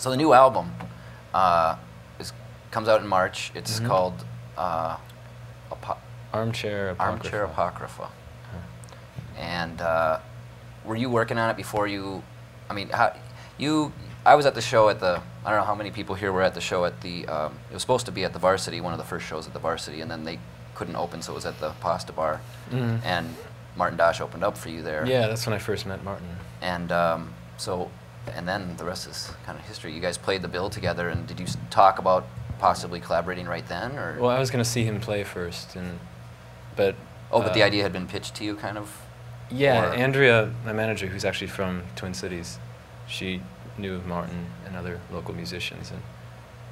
So the new album comes out in March. It's called Armchair Apocrypha. Armchair Apocrypha. And were you working on it before you? I mean, I was at the show at the. I don't know how many people here were at the show at the. It was supposed to be at the Varsity, one of the first shows at the Varsity, and then they couldn't open, so it was at the Pasta Bar. And Martin Dosh opened up for you there. Yeah, that's when I first met Martin. And and then the rest is kind of history. You guys played the bill together, and did you talk about possibly collaborating right then, or? Well, I was going to see him play first, but. Oh, but the idea had been pitched to you, kind of. Yeah, Andrea, my manager, who's actually from Twin Cities, she knew of Martin and other local musicians, and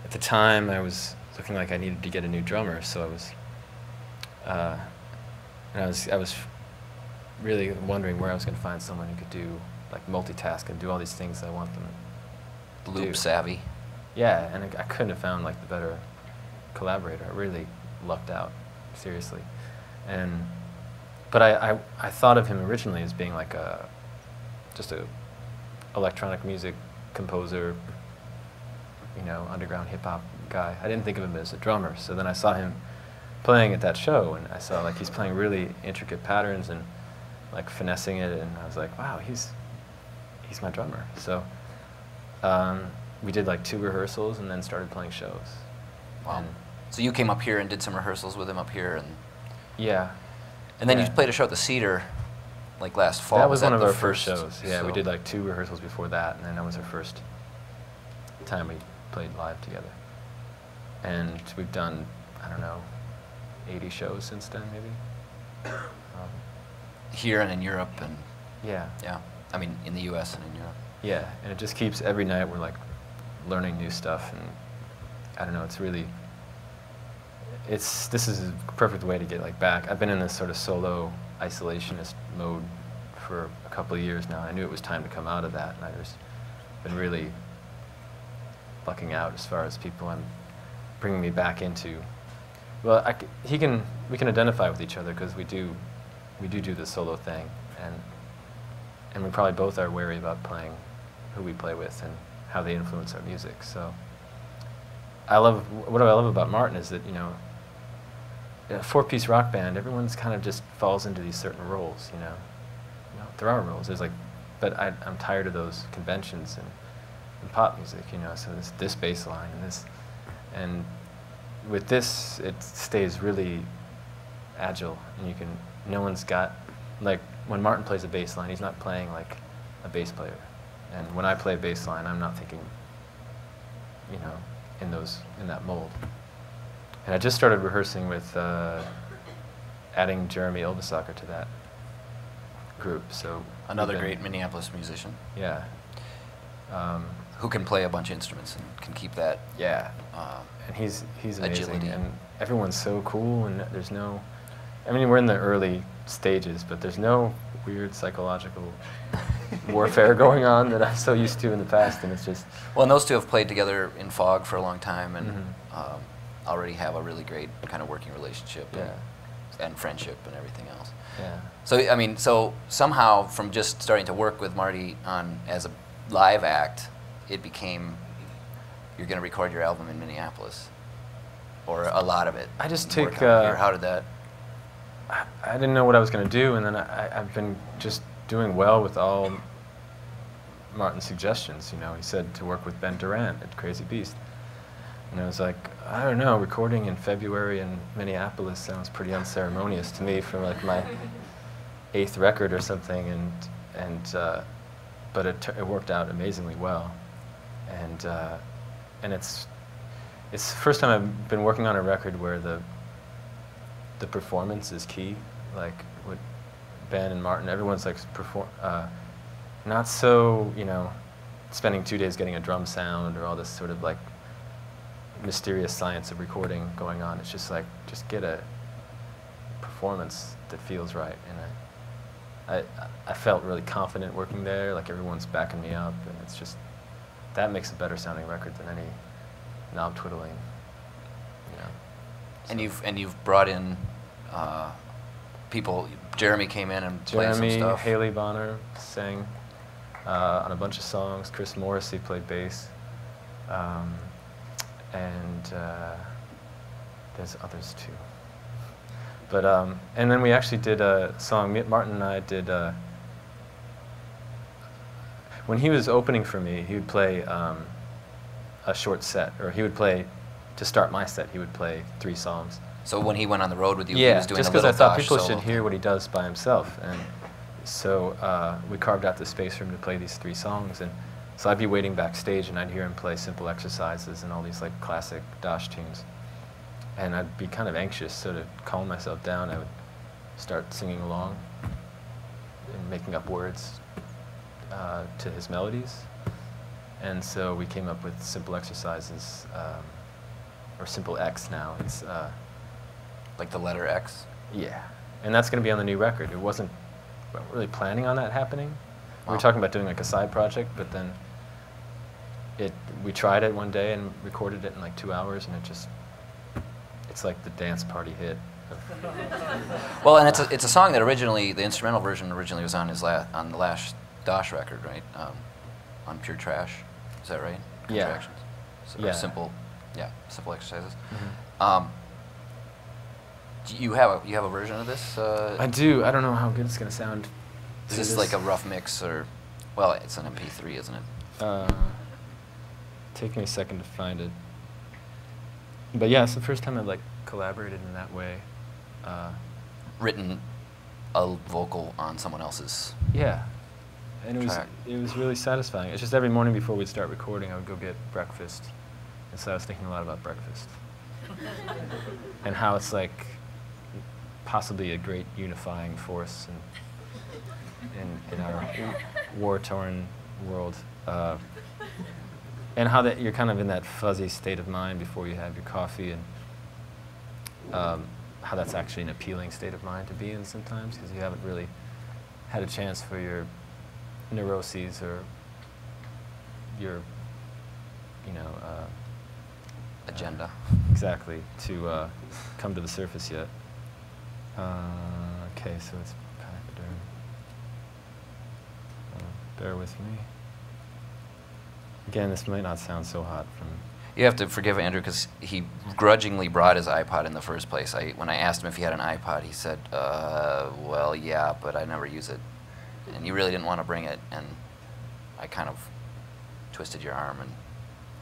at the time I was looking like I needed to get a new drummer, so I was really wondering where I was going to find someone who could do like multitask and do all these things I want them to do. Loop savvy. Yeah, and I couldn't have found like the better collaborator. I really lucked out, seriously, but I thought of him originally as being like just a electronic music composer, you know, underground hip hop guy. I didn't think of him as a drummer. So then I saw him playing at that show, and I saw like he's playing really intricate patterns and like finessing it, and I was like, wow, he's my drummer. So we did like 2 rehearsals and then started playing shows. Wow. And so you came up here and did some rehearsals with him up here, and yeah. And then you played a show at the Cedar, like last fall. That was one of our first shows. Yeah, we did like 2 rehearsals before that, and then that was our first time we played live together. And we've done, I don't know, 80 shows since then, maybe. Here and in Europe, and yeah. I mean, in the U.S. and in Europe. Yeah, and it just keeps, every night we're like learning new stuff, and I don't know, it's really, this is a perfect way to get like back. I've been in this sort of solo isolationist mode for a couple of years now. I knew it was time to come out of that, and I've just been really lucking out as far as people I'm bringing me back into. Well, we can identify with each other because we do the solo thing, and we probably both are wary about playing who we play with and how they influence our music. So what I love about Martin is that, you know, in a 4-piece rock band, everyone's kind of just falls into these certain roles, you know. There are roles. There's like, but I'm tired of those conventions in pop music, you know. So this bass line and this, and with this, it stays really agile, and no one's got, like, when Martin plays a bass line, he's not playing like a bass player. And when I play a bass line, I'm not thinking, you know, in that mold. And I just started rehearsing with adding Jeremy Ilvasacker to that group. So another great Minneapolis musician. Yeah. Who can play a bunch of instruments and can keep that. Yeah. And he's amazing. Agility. And everyone's so cool, and there's no, I mean, we're in the early stages, but there's no weird psychological warfare going on that I'm so used to in the past, and it's just... Well, and those two have played together in Fog for a long time, and already have a really great kind of working relationship and friendship and everything else. Yeah. So, I mean, so somehow from just starting to work with Marty as a live act, it became, you're going to record your album in Minneapolis, or a lot of it. I just took... How did that... I didn't know what I was going to do, and then I've been just doing well with all Martin's suggestions. You know, he said to work with Ben Durant at Crazy Beast, and I was like, I don't know, recording in February in Minneapolis sounds pretty unceremonious to me for like my 8th record or something, but it worked out amazingly well, and it's the first time I've been working on a record where the performance is key, like with Ben and Martin. Everyone's like not so, you know, spending 2 days getting a drum sound or all this sort of like mysterious science of recording going on. It's just like, just get a performance that feels right. And I felt really confident working there, like everyone's backing me up, and it's just, that makes a better sounding record than any knob twiddling, you know. So. And you've brought in people. Jeremy came in and played some stuff. Haley Bonner sang on a bunch of songs. Chris Morrissey played bass. and there's others too. But and then we actually did a song. Martin and I did. When he was opening for me, he would play a short set, or he would play to start my set. He would play 3 songs. So when he went on the road with you, yeah, he was doing just a because little I thought Dosh people solo should hear what he does by himself, and so we carved out the space for him to play these 3 songs, and so I'd be waiting backstage, and I'd hear him play Simple Exercises and all these like classic Dosh tunes, and I'd be kind of anxious, so to calm myself down, I would start singing along and making up words to his melodies, and so we came up with Simple Exercises, or Simple X now. It's like the letter X? yeah, and that's going to be on the new record. We weren't really planning on that happening. We were talking about doing like a side project, but then we tried it one day and recorded it in like 2 hours, and it's like the dance party hit. Well, and it's a song that originally, the instrumental version originally was on on the last Dosh record, right? On Pure Trash, is that right? Yeah. Contractions. So, Yeah. Simple Exercises. Mm-hmm. Do you have a version of this? I do. I don't know how good it's going to sound. Is this like a rough mix, or, well, it's an MP3, isn't it? Take me a second to find it. But yeah, it's the first time I've like collaborated in that way. Written a vocal on someone else's. Yeah, and track. it was really satisfying. It's just every morning before we'd start recording, I would go get breakfast, and so I was thinking a lot about breakfast and how it's like possibly a great unifying force in our war-torn world, and how that you're kind of in that fuzzy state of mind before you have your coffee, and how that's actually an appealing state of mind to be in sometimes, because you haven't really had a chance for your neuroses or your, Agenda. exactly, to come to the surface yet. Okay, so it's Pachyderm. Bear with me. Again, this might not sound so hot from... You have to forgive Andrew, because he grudgingly brought his iPod in the first place. When I asked him if he had an iPod, he said, well, yeah, but I never use it. And you really didn't want to bring it, and I kind of twisted your arm. And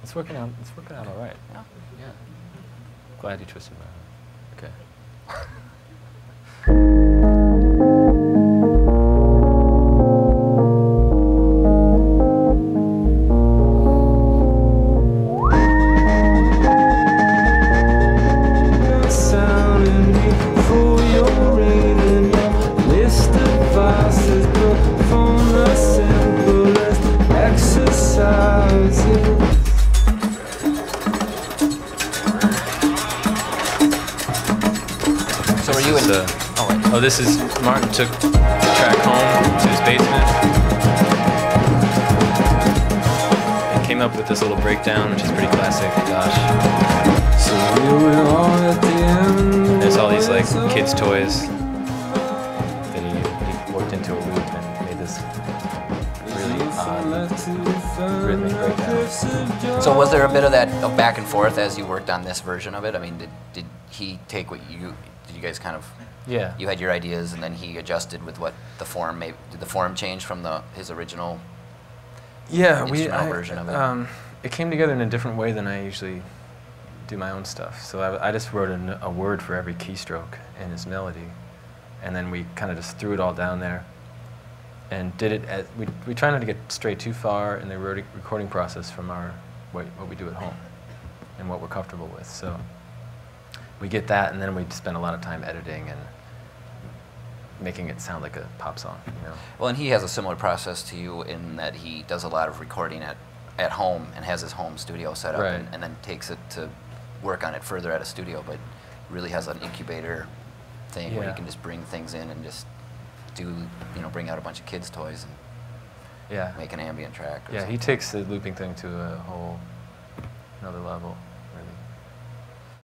It's working out all right. yeah. Glad you twisted my arm. Okay. So were you in the... Oh, this is... Martin took the track home to his basement and came up with this little breakdown, which is pretty classic Dosh. So we were all at the end. There's all these like kids' toys that he worked into a loop and made this really odd rhythmic breakdown. So was there a bit of that back and forth as you worked on this version of it? I mean, did he take what you... Did you guys kind of... Yeah. You had your ideas, and then he adjusted with what the form... Did the form change from his original instrumental version of it? It came together in a different way than I usually do my own stuff. So I just wrote a word for every keystroke in his melody, and then we kind of just threw it all down there and did it we try not to get straight too far in the recording process from what we do at home and what we're comfortable with. So we get that, and then we spend a lot of time editing and making it sound like a pop song, Well, and he has a similar process to you in that he does a lot of recording at home and has his home studio set up, Right. and then takes it to work on it further at a studio, but really has an incubator thing where Yeah. you can just bring things in and just do, bring out a bunch of kids' toys and Yeah. make an ambient track. Or Yeah, something. he takes the looping thing to a whole another level.